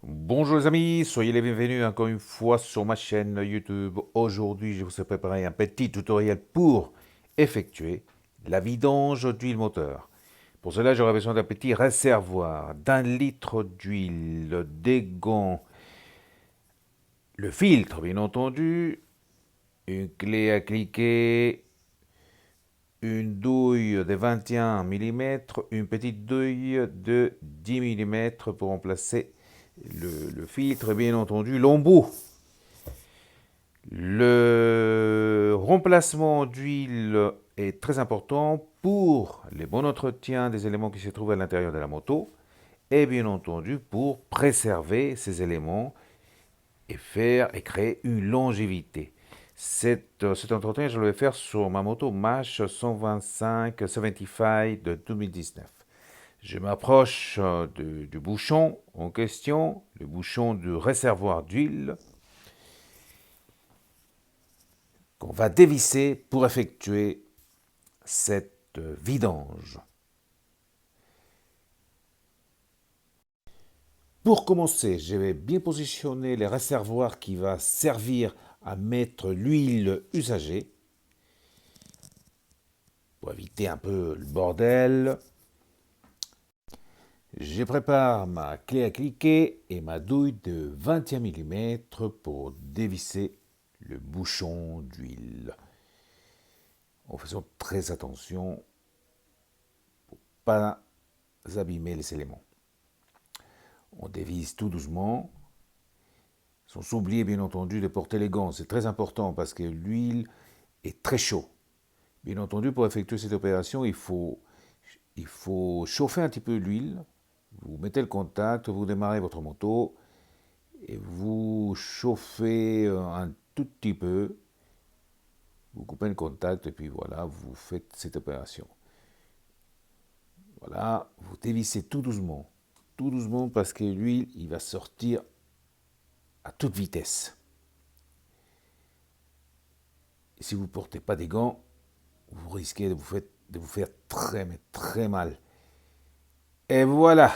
Bonjour les amis, soyez les bienvenus encore une fois sur ma chaîne YouTube. Aujourd'hui, je vous ai préparé un petit tutoriel pour effectuer la vidange d'huile moteur. Pour cela, j'aurai besoin d'un petit réservoir, d'un litre d'huile, des gants, le filtre bien entendu, une clé à cliquer, une douille de 21 mm, une petite douille de 10 mm pour remplacer le filtre et bien entendu l'embout. Le remplacement d'huile est très important pour le bon entretien des éléments qui se trouvent à l'intérieur de la moto et bien entendu pour préserver ces éléments et faire et créer une longévité. Cet entretien, je le vais faire sur ma moto MASH 125 75 de 2019. Je m'approche du bouchon en question, le bouchon du réservoir d'huile qu'on va dévisser pour effectuer cette vidange. Pour commencer, je vais bien positionner les réservoirs qui va servir à mettre l'huile usagée pour éviter un peu le bordel. Je prépare ma clé à cliquer et ma douille de 21 mm pour dévisser le bouchon d'huile. En faisant très attention pour ne pas abîmer les éléments. On dévisse tout doucement, sans oublier bien entendu de porter les gants. C'est très important parce que l'huile est très chaud. Bien entendu, pour effectuer cette opération, il faut chauffer un petit peu l'huile. Vous mettez le contact, vous démarrez votre moto et vous chauffez un tout petit peu. Vous coupez le contact et puis voilà, vous faites cette opération. Voilà, vous dévissez tout doucement parce que l'huile, il va sortir à toute vitesse. Et si vous ne portez pas des gants, vous risquez de vous faire très, mais très mal. Et voilà.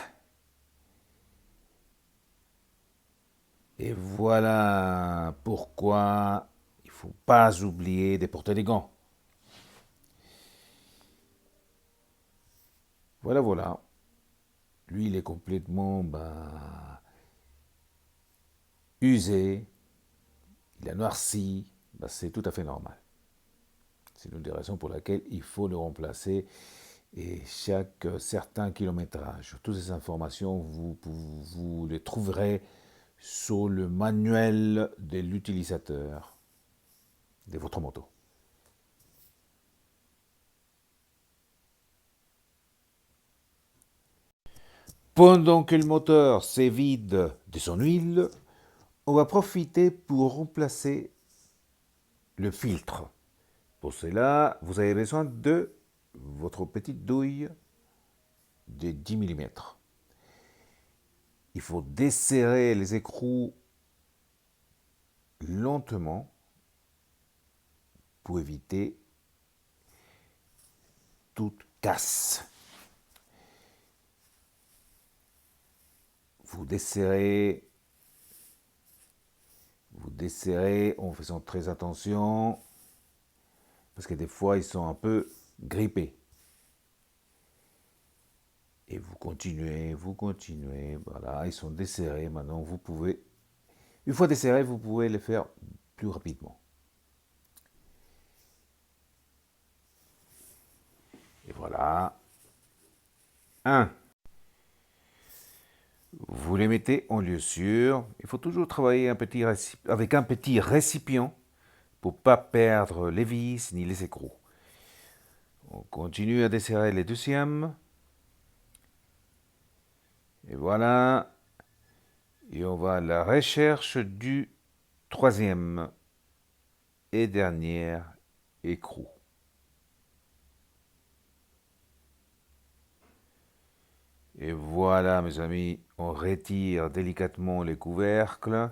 Et voilà pourquoi il ne faut pas oublier de porter des gants. Voilà. L'huile est complètement usée. Il a noirci. C'est tout à fait normal. C'est l'une des raisons pour laquelle il faut le remplacer et chaque certain kilométrage. Toutes ces informations, vous les trouverez sur le manuel de l'utilisateur de votre moto. Pendant que le moteur s'évide de son huile, on va profiter pour remplacer le filtre. Pour cela, vous avez besoin de votre petite douille de 10 mm. Il faut desserrer les écrous lentement pour éviter toute casse. Vous desserrez en faisant très attention parce que des fois ils sont un peu grippés. Et vous continuez, voilà, ils sont desserrés. Maintenant, une fois desserrés, vous pouvez les faire plus rapidement. Et voilà. Un. Vous les mettez en lieu sûr. Il faut toujours travailler avec un petit récipient pour ne pas perdre les vis ni les écrous. On continue à desserrer les deuxièmes. Et voilà. Et on va à la recherche du troisième et dernier écrou. Et voilà, mes amis, on retire délicatement les couvercles.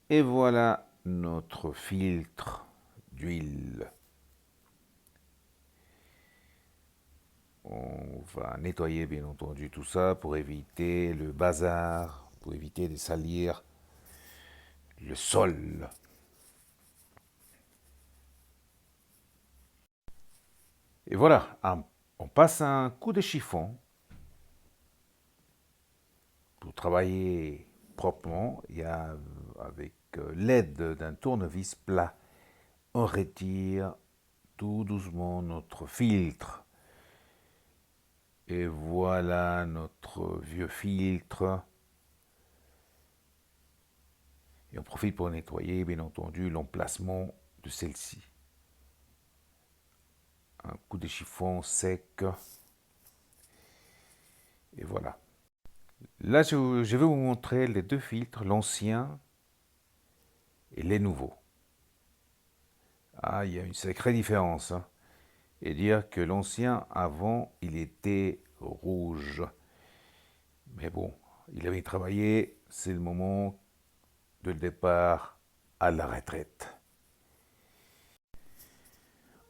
Et voilà notre filtre d'huile. On va nettoyer bien entendu tout ça pour éviter le bazar, pour éviter de salir le sol. Et voilà, on passe un coup de chiffon pour travailler proprement. Avec l'aide d'un tournevis plat, on retire tout doucement notre filtre. Et voilà notre vieux filtre. Et on profite pour nettoyer, bien entendu, l'emplacement de celle-ci. Un coup de chiffon sec. Et voilà. Là, je vais vous montrer les deux filtres, l'ancien et les nouveaux. Ah, il y a une sacrée différence, hein. Et dire que l'ancien, avant, il était rouge. Mais bon, il avait travaillé, c'est le moment de départ à la retraite.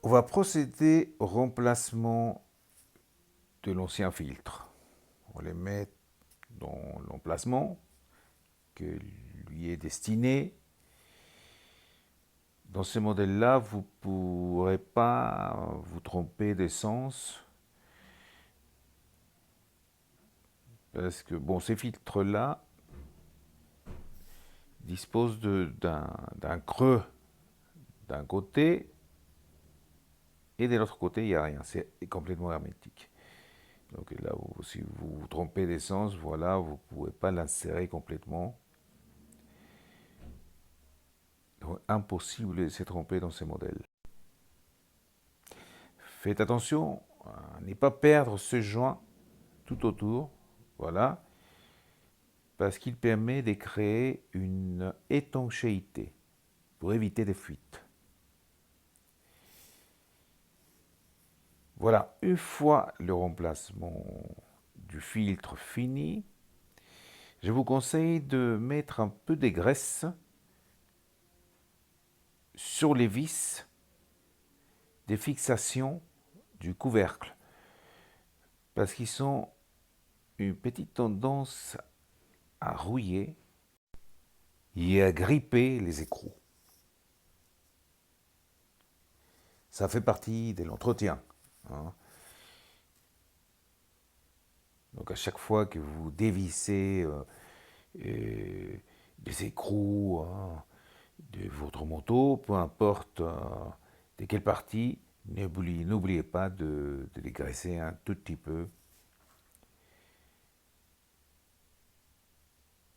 On va procéder au remplacement de l'ancien filtre. On les met dans l'emplacement que lui est destiné. Dans ce modèle-là, vous ne pourrez pas vous tromper d'essence. Parce que, bon, ces filtres-là disposent d'un creux d'un côté et de l'autre côté, il n'y a rien. C'est complètement hermétique. Donc là, si vous vous trompez d'essence, voilà, vous ne pouvez pas l'insérer complètement. Donc, impossible de se tromper dans ces modèles. Faites attention à ne pas perdre ce joint tout autour, voilà, parce qu'il permet de créer une étanchéité pour éviter des fuites. Voilà, une fois le remplacement du filtre fini, je vous conseille de mettre un peu de graisse sur les vis des fixations du couvercle, parce qu'ils ont une petite tendance à rouiller et à gripper les écrous. Ça fait partie de l'entretien, hein. Donc à chaque fois que vous dévissez des écrous, hein, de votre moto, peu importe de quelle partie, n'oubliez pas de les graisser un tout petit peu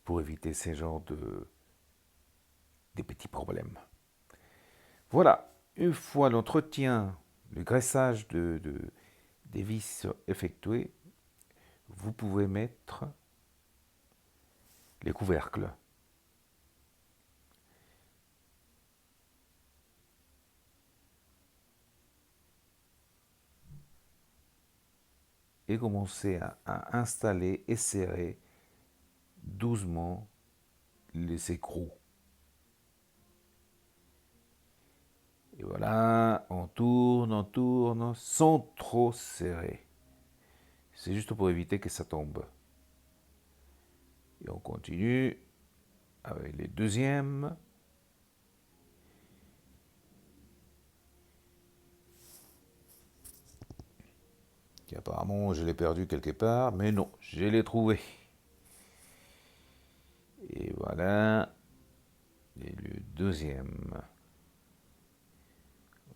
pour éviter ces genres de petits problèmes. Voilà, une fois l'entretien, le graissage des vis effectué, vous pouvez mettre les couvercles. Et commencer à installer et serrer doucement les écrous. Et voilà, on tourne, sans trop serrer. C'est juste pour éviter que ça tombe. Et on continue avec les deuxièmes. Qui apparemment je l'ai perdu quelque part, mais non, je l'ai trouvé. Et voilà, et le deuxième.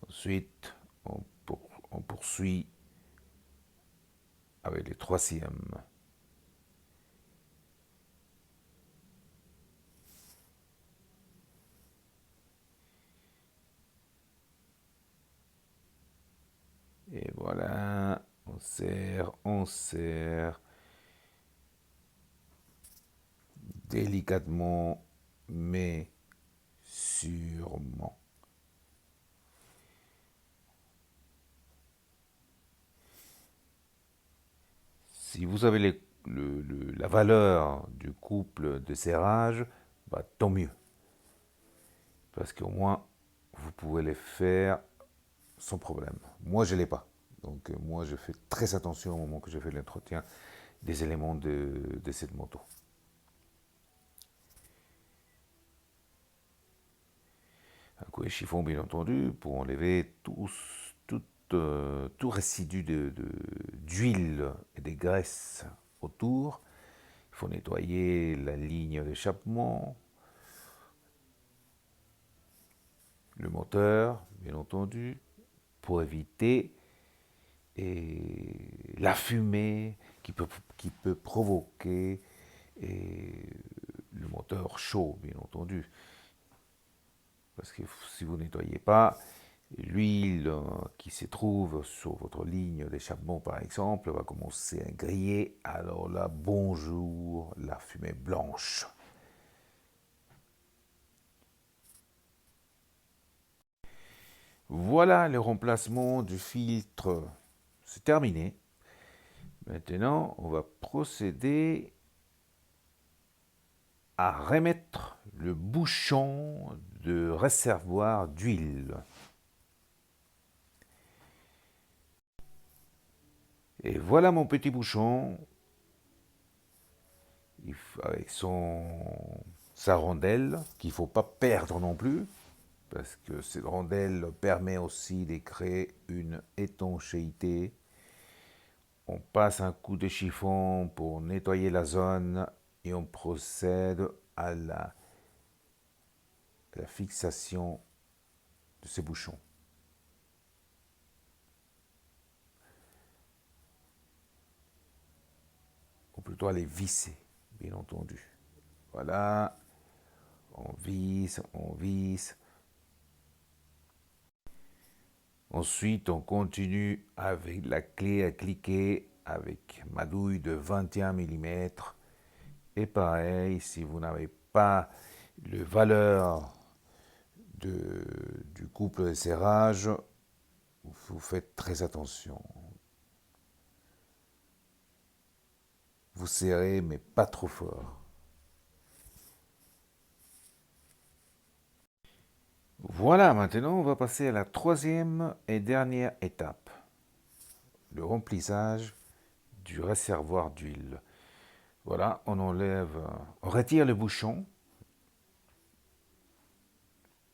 Ensuite, on poursuit avec les troisièmes. Et voilà, on serre délicatement, mais sûrement. Si vous avez la valeur du couple de serrage, bah, tant mieux. Parce qu'au moins, vous pouvez les faire sans problème. Moi, je ne l'ai pas. Donc moi, je fais très attention au moment que je fais l'entretien des éléments de cette moto. Un coulet chiffon, bien entendu, pour enlever tout résidu d'huile et de graisse autour. Il faut nettoyer la ligne d'échappement, le moteur, bien entendu, pour éviter la fumée qui peut provoquer le moteur chaud, bien entendu. Parce que si vous ne nettoyez pas, l'huile qui se trouve sur votre ligne d'échappement, par exemple, va commencer à griller. Alors là, bonjour, la fumée blanche. Voilà le remplacement du filtre. C'est terminé. Maintenant, on va procéder à remettre le bouchon de réservoir d'huile. Et voilà mon petit bouchon avec sa rondelle qu'il ne faut pas perdre non plus, parce que cette rondelle permet aussi de créer une étanchéité. On passe un coup de chiffon pour nettoyer la zone et on procède à la fixation de ces bouchons. Ou plutôt à les visser, bien entendu. Voilà, on visse, on visse. Ensuite, on continue avec la clé à cliquer avec ma douille de 21 mm. Et pareil, si vous n'avez pas le valeur du couple de serrage, vous faites très attention. Vous serrez, mais pas trop fort. Voilà, maintenant on va passer à la troisième et dernière étape, le remplissage du réservoir d'huile. Voilà, on retire le bouchon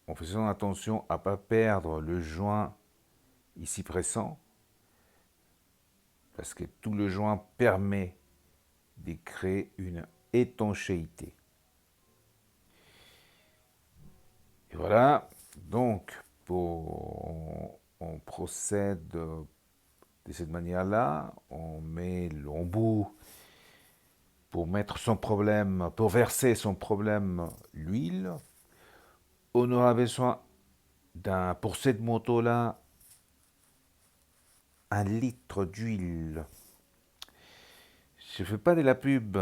en faisant attention à ne pas perdre le joint ici pressant, parce que tout le joint permet de créer une étanchéité. Et voilà, donc on procède de cette manière-là, on met l'embout pour pour verser son problème l'huile. On aura besoin pour cette moto-là, 1 litre d'huile. Je ne fais pas de la pub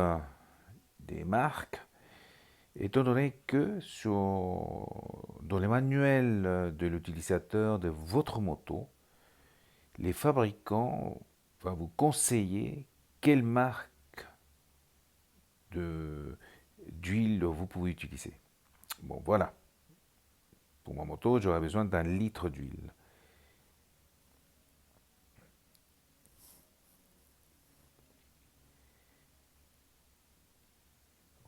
des marques, étant donné que dans les manuels de l'utilisateur de votre moto, les fabricants vont vous conseiller quelle marque d'huile vous pouvez utiliser. Bon, voilà. Pour ma moto, j'aurai besoin d'1 litre d'huile.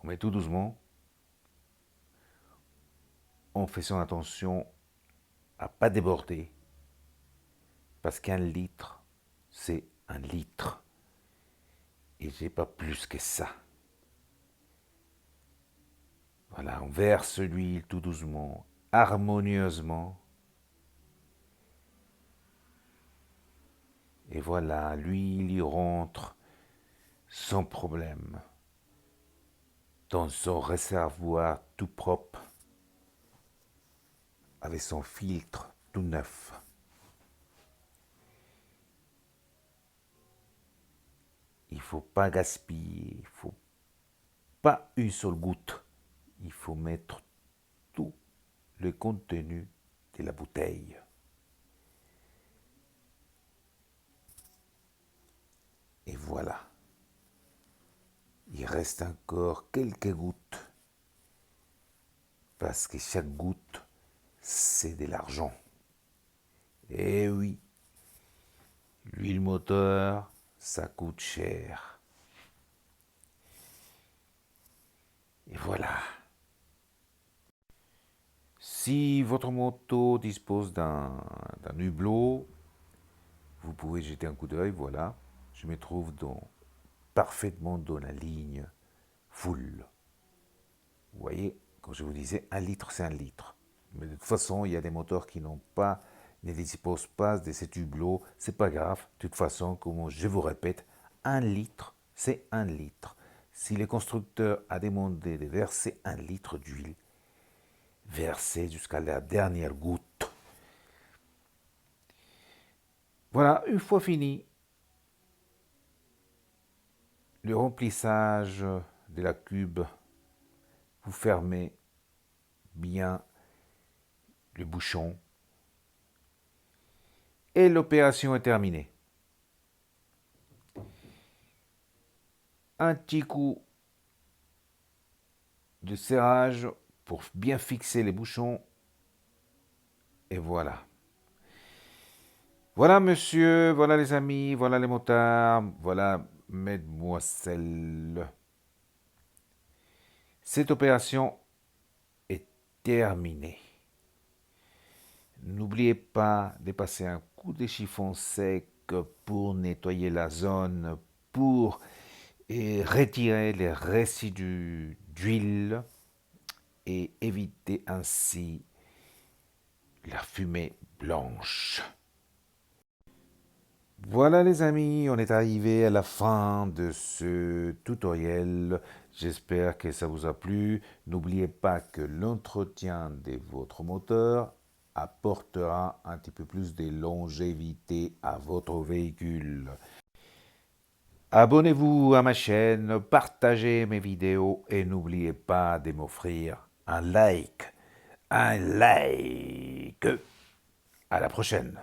On met tout doucement, en faisant attention à ne pas déborder, parce qu'1 litre, c'est 1 litre. Et j'ai pas plus que ça. Voilà, on verse l'huile tout doucement, harmonieusement. Et voilà, l'huile y rentre sans problème dans son réservoir tout propre, avec son filtre tout neuf. Il ne faut pas gaspiller, il ne faut pas une seule goutte. Il faut mettre tout le contenu de la bouteille. Et voilà. Il reste encore quelques gouttes, parce que chaque goutte, c'est de l'argent. Et oui, L'huile moteur, ça coûte cher. Et voilà. Si votre moto dispose d'un hublot, vous pouvez jeter un coup d'œil, voilà. Je me trouve parfaitement dans la ligne full. Vous voyez, comme je vous disais, 1 litre, c'est 1 litre. Mais de toute façon, il y a des moteurs qui ne disposent pas de cet hublot. C'est pas grave. De toute façon, comme je vous répète, 1 litre, c'est 1 litre. Si le constructeur a demandé de verser 1 litre d'huile, versez jusqu'à la dernière goutte. Voilà, une fois fini le remplissage de la cube, vous fermez bien le bouchon et l'opération est terminée. Un petit coup de serrage pour bien fixer les bouchons et voilà. Voilà monsieur, voilà les amis, voilà les motards, voilà mesdemoiselles. Cette opération est terminée. N'oubliez pas de passer un coup de chiffon sec pour nettoyer la zone, pour retirer les résidus d'huile et éviter ainsi la fumée blanche. Voilà les amis, on est arrivé à la fin de ce tutoriel. J'espère que ça vous a plu. N'oubliez pas que l'entretien de votre moteur apportera un petit peu plus de longévité à votre véhicule. Abonnez-vous à ma chaîne, partagez mes vidéos et n'oubliez pas de m'offrir un like. Un like. À la prochaine.